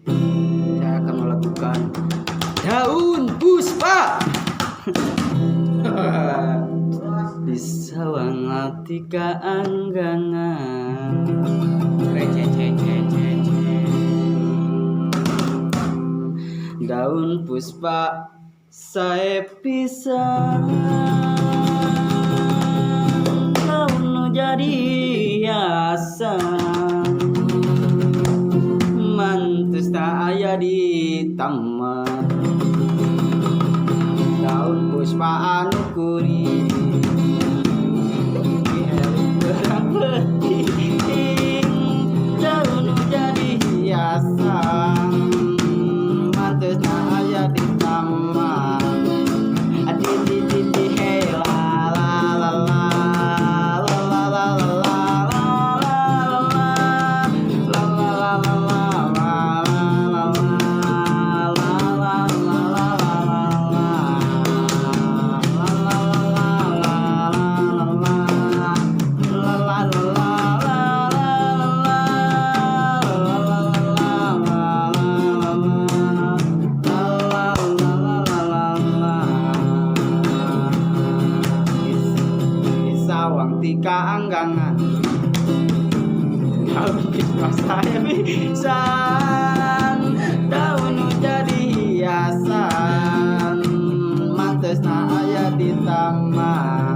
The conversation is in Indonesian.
saya akan melakukan daun puspa di sawang hati keanggangan. Daun puspa saya pisah, daun jadi hiasan, mantus tak aya di taman. Daun puspa anu kuring berang penting, daun jadi hiasan, mantus tak aya di taman. Di hey la la la la la la la sawang tika anggangan. Daun pispa saya pisan, daun jadi hiasan, mantes na aya di taman.